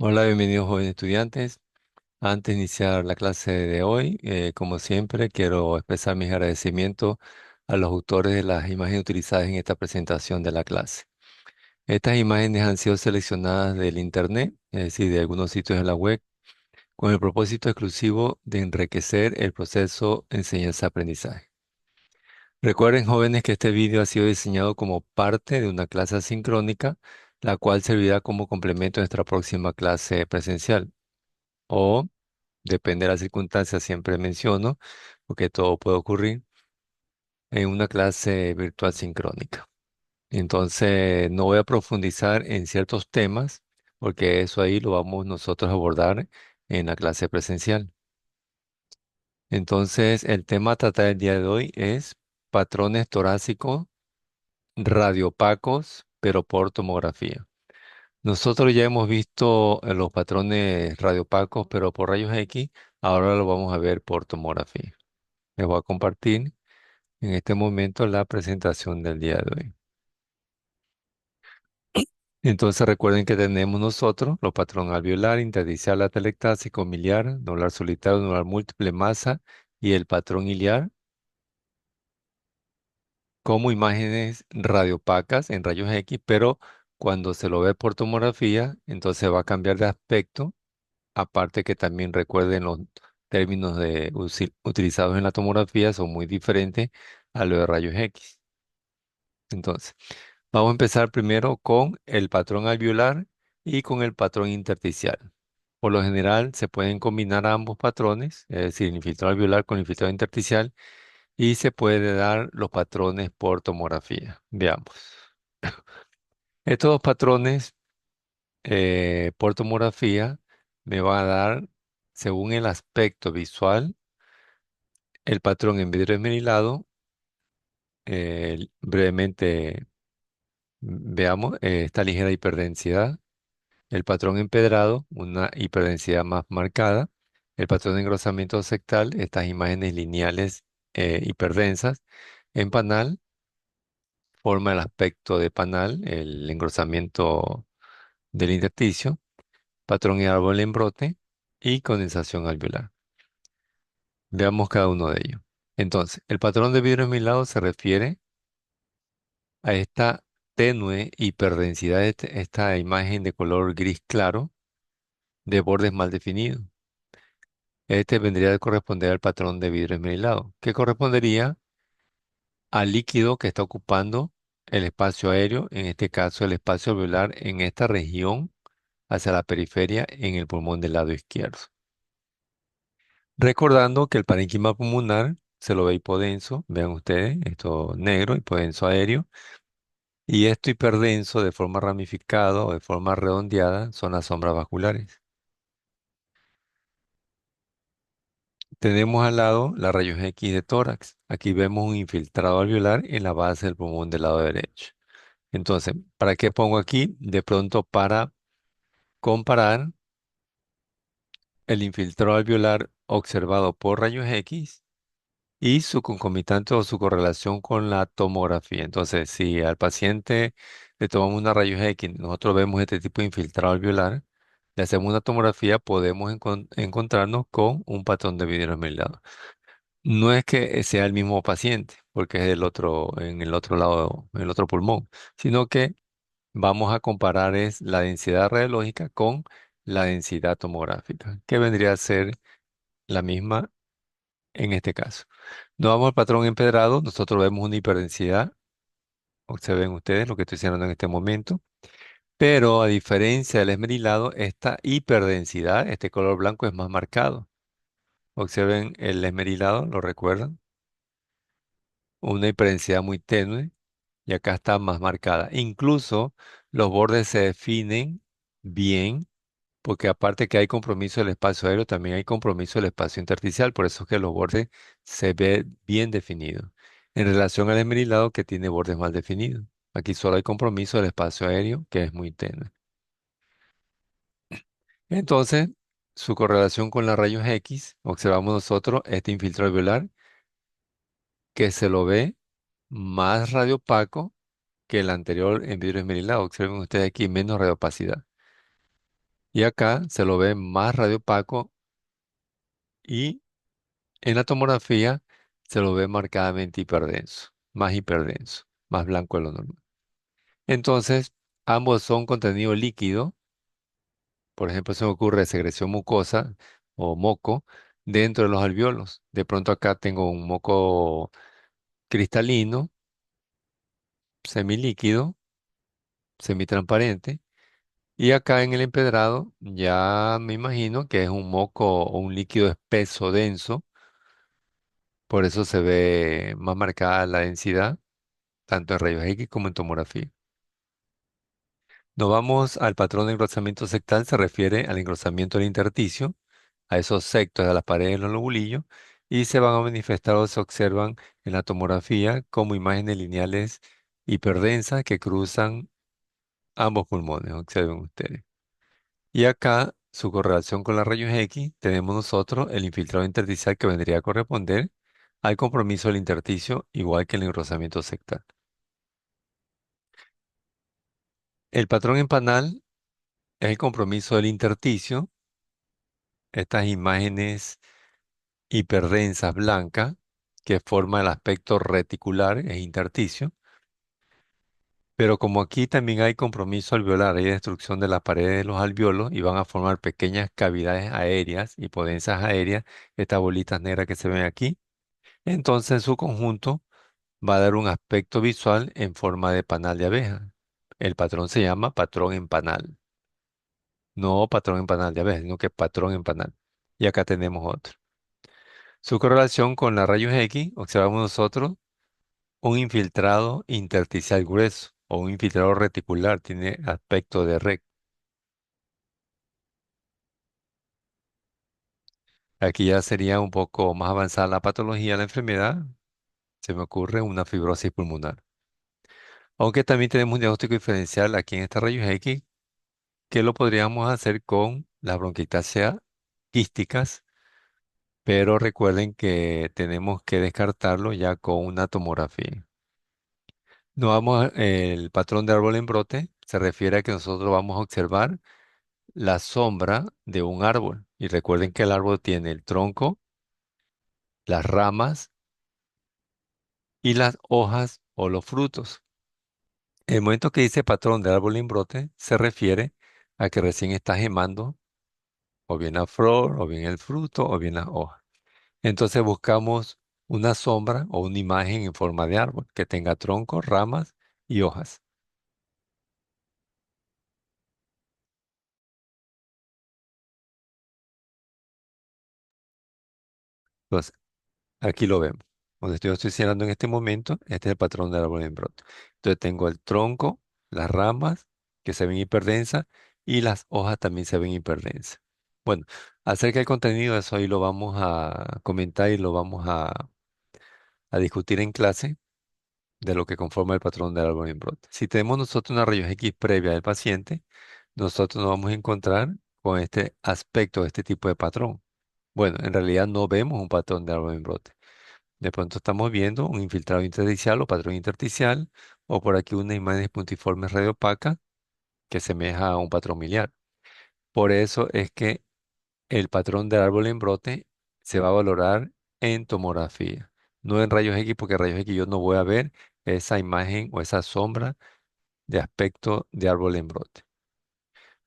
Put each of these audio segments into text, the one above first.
Hola, bienvenidos jóvenes estudiantes. Antes de iniciar la clase de hoy, como siempre, quiero expresar mis agradecimientos a los autores de las imágenes utilizadas en esta presentación de la clase. Estas imágenes han sido seleccionadas del Internet, es decir, de algunos sitios de la web, con el propósito exclusivo de enriquecer el proceso enseñanza-aprendizaje. Recuerden, jóvenes, que este video ha sido diseñado como parte de una clase asincrónica, la cual servirá como complemento a nuestra próxima clase presencial. O, depende de las circunstancias, siempre menciono, porque todo puede ocurrir en una clase virtual sincrónica. Entonces, no voy a profundizar en ciertos temas, porque eso ahí lo vamos nosotros a abordar en la clase presencial. Entonces, el tema a tratar el día de hoy es patrones torácicos radiopacos, pero por tomografía. Nosotros ya hemos visto los patrones radiopacos, pero por rayos X, ahora lo vamos a ver por tomografía. Les voy a compartir en este momento la presentación del día de hoy. Entonces recuerden que tenemos nosotros los patrones alveolar, interdicial, atelectásico, miliar, anular solitario, anular múltiple, masa y el patrón iliar como imágenes radiopacas en rayos X, pero cuando se lo ve por tomografía, entonces va a cambiar de aspecto. Aparte que también recuerden los términos utilizados en la tomografía son muy diferentes a los de rayos X. Entonces, vamos a empezar primero con el patrón alveolar y con el patrón intersticial. Por lo general, se pueden combinar ambos patrones, es decir, el infiltrado alveolar con el infiltrado intersticial, y se puede dar los patrones por tomografía. Veamos. Estos dos patrones por tomografía me van a dar, según el aspecto visual, el patrón en vidrio esmerilado. Brevemente veamos esta ligera hiperdensidad. El patrón empedrado, una hiperdensidad más marcada. El patrón de engrosamiento sectal, estas imágenes lineales hiperdensas. En panal, forma el aspecto de panal, el engrosamiento del intersticio. Patrón y árbol en brote y condensación alveolar. Veamos cada uno de ellos. Entonces, el patrón de vidrio esmerilado se refiere a esta tenue hiperdensidad, de esta imagen de color gris claro de bordes mal definidos. Este vendría a corresponder al patrón de vidrio esmerilado, que correspondería al líquido que está ocupando el espacio aéreo, en este caso el espacio alveolar en esta región hacia la periferia en el pulmón del lado izquierdo. Recordando que el parénquima pulmonar se lo ve hipodenso, vean ustedes, esto negro, hipodenso aéreo, y esto hiperdenso de forma ramificada o de forma redondeada son las sombras vasculares. Tenemos al lado la rayos X de tórax. Aquí vemos un infiltrado alveolar en la base del pulmón del lado derecho. Entonces, ¿para qué pongo aquí? De pronto para comparar el infiltrado alveolar observado por rayos X y su concomitante o su correlación con la tomografía. Entonces, si al paciente le tomamos una rayos X, nosotros vemos este tipo de infiltrado alveolar, le hacemos una tomografía, podemos encontrarnos con un patrón de vidrio esmerilado. No es que sea el mismo paciente, porque es en el otro lado, en el otro pulmón, sino que vamos a comparar es la densidad radiológica con la densidad tomográfica, que vendría a ser la misma en este caso. Nos vamos al patrón empedrado, nosotros vemos una hiperdensidad, observen ustedes lo que estoy señalando en este momento, pero a diferencia del esmerilado, esta hiperdensidad, este color blanco es más marcado. Observen el esmerilado, ¿lo recuerdan? Una hiperdensidad muy tenue y acá está más marcada. Incluso los bordes se definen bien, porque aparte que hay compromiso del espacio aéreo, también hay compromiso del espacio intersticial, por eso es que los bordes se ven bien definidos. En relación al esmerilado que tiene bordes mal definidos. Aquí solo hay compromiso del espacio aéreo, que es muy tenue. Entonces, su correlación con los rayos X, observamos nosotros este infiltrado alveolar que se lo ve más radiopaco que el anterior en vidrio esmerilado. Observen ustedes aquí menos radiopacidad. Y acá se lo ve más radiopaco y en la tomografía se lo ve marcadamente hiperdenso, más blanco de lo normal. Entonces, ambos son contenido líquido. Por ejemplo, se me ocurre secreción mucosa o moco dentro de los alvéolos. De pronto acá tengo un moco cristalino, semilíquido, semitransparente. Y acá en el empedrado ya me imagino que es un moco o un líquido espeso, denso. Por eso se ve más marcada la densidad, tanto en rayos X como en tomografía. Nos vamos al patrón de engrosamiento sectal, se refiere al engrosamiento del intersticio, a esos sectores de las paredes de los lobulillos, y se van a manifestar o se observan en la tomografía como imágenes lineales hiperdensas que cruzan ambos pulmones, observen ustedes. Y acá, su correlación con las rayos X, tenemos nosotros el infiltrado intersticial que vendría a corresponder al compromiso del intersticio, igual que el engrosamiento sectal. El patrón en panal es el compromiso del intersticio, estas imágenes hiperdensas blancas que forman el aspecto reticular e intersticio. Pero como aquí también hay compromiso alveolar, hay destrucción de las paredes de los alveolos y van a formar pequeñas cavidades aéreas y potencias aéreas, estas bolitas negras que se ven aquí, entonces en su conjunto va a dar un aspecto visual en forma de panal de abeja. El patrón se llama patrón en panal, no patrón en panal de abeja, sino que patrón en panal. Y acá tenemos otro. Su correlación con la rayos X, observamos nosotros un infiltrado intersticial grueso o un infiltrado reticular, tiene aspecto de red. Aquí ya sería un poco más avanzada la patología de la enfermedad, se me ocurre una fibrosis pulmonar. Aunque también tenemos un diagnóstico diferencial aquí en estas rayos X, que lo podríamos hacer con las bronquitáceas quísticas, pero recuerden que tenemos que descartarlo ya con una tomografía. No vamos el patrón de árbol en brote se refiere a que nosotros vamos a observar la sombra de un árbol. Y recuerden que el árbol tiene el tronco, las ramas y las hojas o los frutos. El momento que dice patrón de árbol en brote se refiere a que recién está gemando o bien la flor, o bien el fruto, o bien las hojas. Entonces buscamos una sombra o una imagen en forma de árbol que tenga tronco, ramas y hojas. Entonces, aquí lo vemos. Donde estoy señalando en este momento, este es el patrón del árbol en brote. Entonces tengo el tronco, las ramas que se ven hiperdensas y las hojas también se ven hiperdensas. Bueno, acerca del contenido, eso ahí lo vamos a comentar y lo vamos a discutir en clase de lo que conforma el patrón del árbol en brote. Si tenemos nosotros una rayos X previa del paciente, nosotros nos vamos a encontrar con este aspecto, este tipo de patrón. Bueno, en realidad no vemos un patrón de árbol en brote. De pronto estamos viendo un infiltrado intersticial o patrón intersticial, o por aquí una imagen puntiforme radiopaca que semeja a un patrón miliar. Por eso es que el patrón del árbol en brote se va a valorar en tomografía, no en rayos X, porque en rayos X yo no voy a ver esa imagen o esa sombra de aspecto de árbol en brote.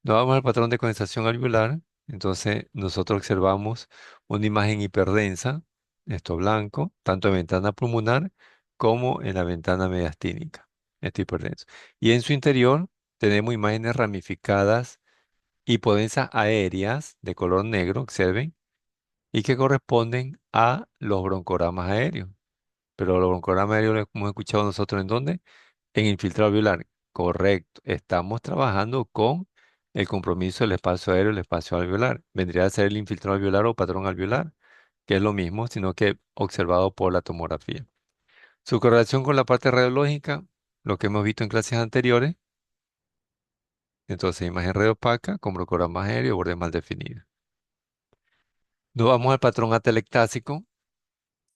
Nos vamos al patrón de condensación alveolar. Entonces, nosotros observamos una imagen hiperdensa, esto blanco, tanto en ventana pulmonar como en la ventana mediastínica, esto hiperdenso. Y en su interior tenemos imágenes ramificadas hipodensas aéreas de color negro, observen, y que corresponden a los broncoramas aéreos. Pero los broncogramas aéreos los hemos escuchado nosotros ¿en dónde? En infiltrado alveolar. Correcto. Estamos trabajando con el compromiso del espacio aéreo y el espacio alveolar. Vendría a ser el infiltrado alveolar o patrón alveolar, que es lo mismo, sino que observado por la tomografía. Su correlación con la parte radiológica, lo que hemos visto en clases anteriores. Entonces, imagen red opaca con broncogramas aéreos, bordes mal definidos. Nos vamos al patrón atelectásico.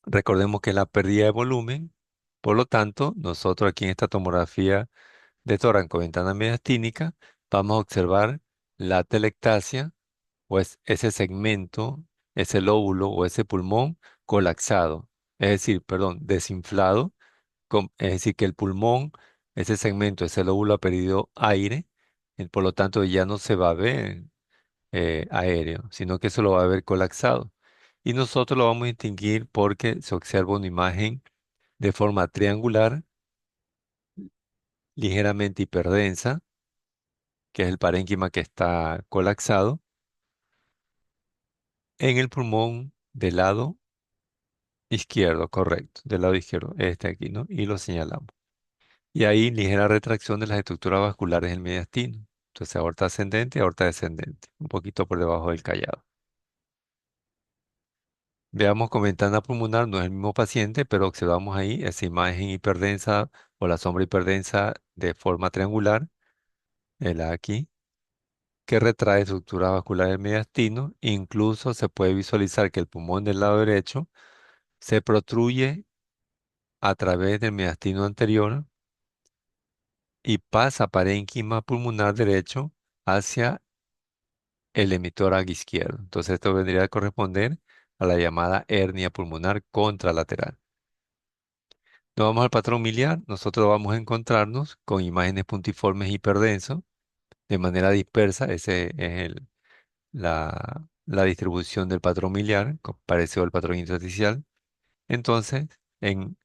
Recordemos que es la pérdida de volumen. Por lo tanto, nosotros aquí en esta tomografía de tórax con ventana mediastínica, vamos a observar la telectasia, o es ese segmento, ese lóbulo o ese pulmón colapsado, es decir, perdón, desinflado, es decir, que el pulmón, ese segmento, ese lóbulo ha perdido aire, y por lo tanto ya no se va a ver aéreo, sino que se lo va a ver colapsado. Y nosotros lo vamos a distinguir porque se observa una imagen de forma triangular, ligeramente hiperdensa, que es el parénquima que está colapsado, en el pulmón del lado izquierdo, correcto, del lado izquierdo, este aquí, ¿no? Y lo señalamos. Y ahí ligera retracción de las estructuras vasculares del mediastino. Entonces, aorta ascendente y aorta descendente, un poquito por debajo del callado. Veamos con ventana pulmonar, no es el mismo paciente, pero observamos ahí esa imagen hiperdensa o la sombra hiperdensa de forma triangular, el aquí, que retrae estructura vascular del mediastino. Incluso se puede visualizar que el pulmón del lado derecho se protruye a través del mediastino anterior y pasa parénquima pulmonar derecho hacia el hemitórax izquierdo. Entonces esto vendría a corresponder a la llamada hernia pulmonar contralateral. Nos vamos al patrón miliar, nosotros vamos a encontrarnos con imágenes puntiformes hiperdensos de manera dispersa, ese es la distribución del patrón miliar, parecido al patrón intersticial. Entonces, en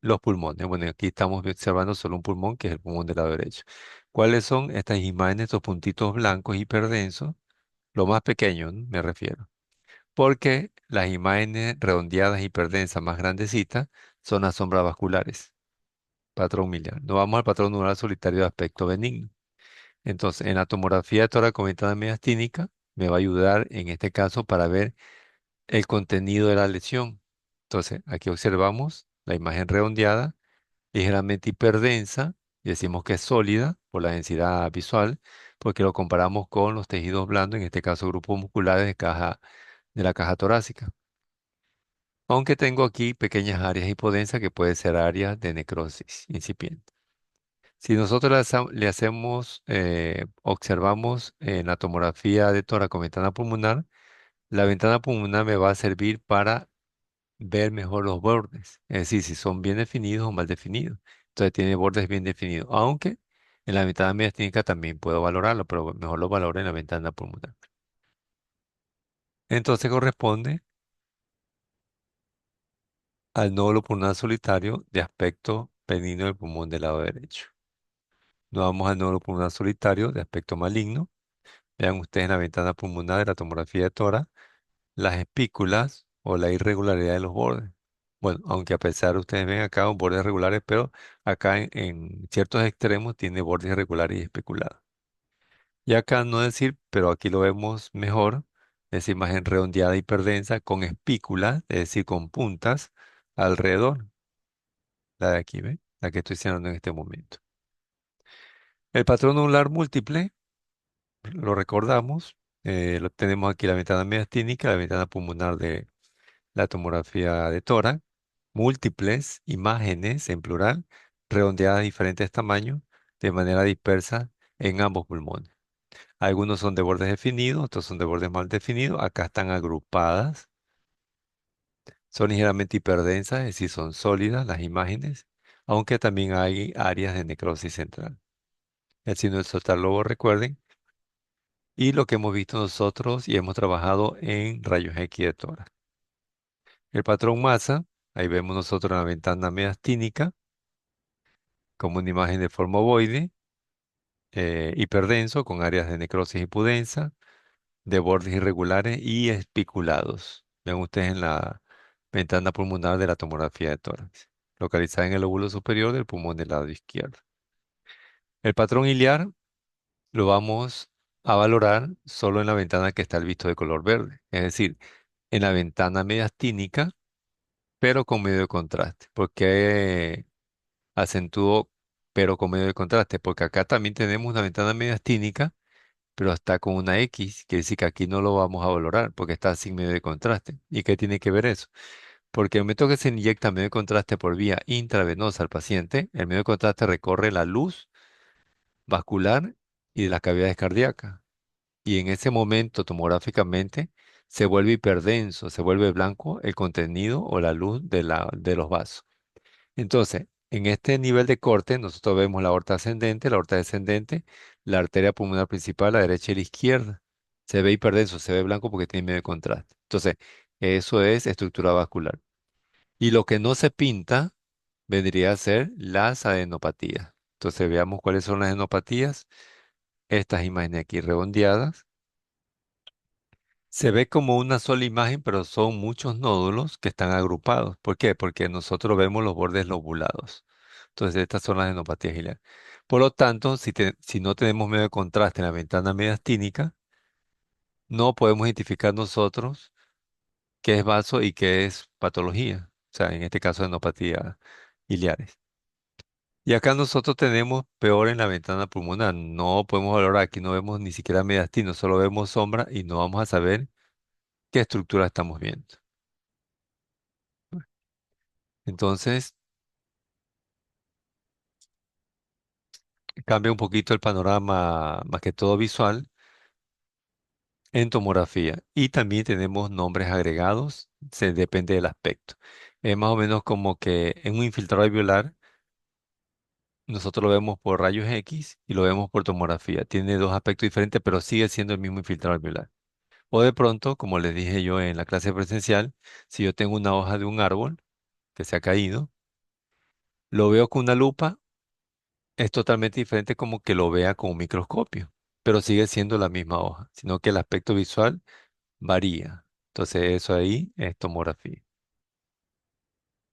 los pulmones, bueno, aquí estamos observando solo un pulmón, que es el pulmón del lado derecho. ¿Cuáles son estas imágenes, estos puntitos blancos hiperdensos? Lo más pequeño, ¿no? Me refiero. Porque las imágenes redondeadas hiperdensas más grandecitas son las sombras vasculares. Patrón miliar. Nos vamos al patrón neural solitario de aspecto benigno. Entonces, en la tomografía de tórax con ventana mediastínica me va a ayudar en este caso para ver el contenido de la lesión. Entonces, aquí observamos la imagen redondeada, ligeramente hiperdensa, y decimos que es sólida por la densidad visual, porque lo comparamos con los tejidos blandos, en este caso grupos musculares de la caja torácica. Aunque tengo aquí pequeñas áreas hipodensas que pueden ser áreas de necrosis incipiente. Si nosotros le hacemos, observamos en la tomografía de tórax con ventana pulmonar, la ventana pulmonar me va a servir para ver mejor los bordes, es decir, si son bien definidos o mal definidos. Entonces tiene bordes bien definidos, aunque en la ventana mediastínica también puedo valorarlo, pero mejor lo valoro en la ventana pulmonar. Entonces corresponde al nódulo pulmonar solitario de aspecto benigno del pulmón del lado derecho. Nos vamos al nódulo pulmonar solitario de aspecto maligno. Vean ustedes en la ventana pulmonar de la tomografía de tórax las espículas o la irregularidad de los bordes. Bueno, aunque a pesar ustedes ven acá bordes regulares, pero acá en ciertos extremos tiene bordes irregulares y especulados. Y acá no decir, pero aquí lo vemos mejor, esa imagen redondeada y hiperdensa con espículas, es decir, con puntas alrededor. La de aquí, ¿ven? La que estoy señalando en este momento. El patrón nular múltiple, lo recordamos, lo tenemos aquí la ventana mediastínica, la ventana pulmonar de la tomografía de tórax, múltiples imágenes en plural, redondeadas de diferentes tamaños, de manera dispersa en ambos pulmones. Algunos son de bordes definidos, otros son de bordes mal definidos. Acá están agrupadas, son ligeramente hiperdensas, es decir, son sólidas las imágenes, aunque también hay áreas de necrosis central. El signo del sotalobo, recuerden, y lo que hemos visto nosotros y hemos trabajado en rayos X de tórax. El patrón masa, ahí vemos nosotros en la ventana mediastínica, como una imagen de forma ovoide, hiperdenso, con áreas de necrosis hipodensa, de bordes irregulares y espiculados. Ven ustedes en la ventana pulmonar de la tomografía de tórax, localizada en el lóbulo superior del pulmón del lado izquierdo. El patrón iliar lo vamos a valorar solo en la ventana que está el visto de color verde, es decir, en la ventana mediastínica, pero con medio de contraste. ¿Por qué acentúo pero con medio de contraste? Porque acá también tenemos una ventana mediastínica, pero está con una X, quiere decir que aquí no lo vamos a valorar porque está sin medio de contraste. ¿Y qué tiene que ver eso? Porque el momento que se inyecta medio de contraste por vía intravenosa al paciente, el medio de contraste recorre la luz vascular y de las cavidades cardíacas. y en ese momento tomográficamente se vuelve hiperdenso, se vuelve blanco el contenido o la luz de los vasos. Entonces, en este nivel de corte, nosotros vemos la aorta ascendente, la aorta descendente, la arteria pulmonar principal, la derecha y la izquierda. Se ve hiperdenso, se ve blanco porque tiene medio contraste. Entonces, eso es estructura vascular. Y lo que no se pinta vendría a ser las adenopatías. Entonces, veamos cuáles son las adenopatías. Estas imágenes aquí redondeadas. Se ve como una sola imagen, pero son muchos nódulos que están agrupados. ¿Por qué? Porque nosotros vemos los bordes lobulados. Entonces, estas son las adenopatías ciliares. Por lo tanto, si no tenemos medio de contraste en la ventana mediastínica, no podemos identificar nosotros qué es vaso y qué es patología. O sea, en este caso, adenopatías iliares. Y acá nosotros tenemos peor en la ventana pulmonar. No podemos valorar, aquí no vemos ni siquiera mediastino, solo vemos sombra y no vamos a saber qué estructura estamos viendo. Entonces, cambia un poquito el panorama, más que todo visual, en tomografía. Y también tenemos nombres agregados, se depende del aspecto. Es más o menos como que en un infiltrado alveolar, nosotros lo vemos por rayos X y lo vemos por tomografía. Tiene dos aspectos diferentes, pero sigue siendo el mismo infiltrado alveolar. O de pronto, como les dije yo en la clase presencial, si yo tengo una hoja de un árbol que se ha caído, lo veo con una lupa. Es totalmente diferente como que lo vea con un microscopio, pero sigue siendo la misma hoja, sino que el aspecto visual varía. Entonces eso ahí es tomografía.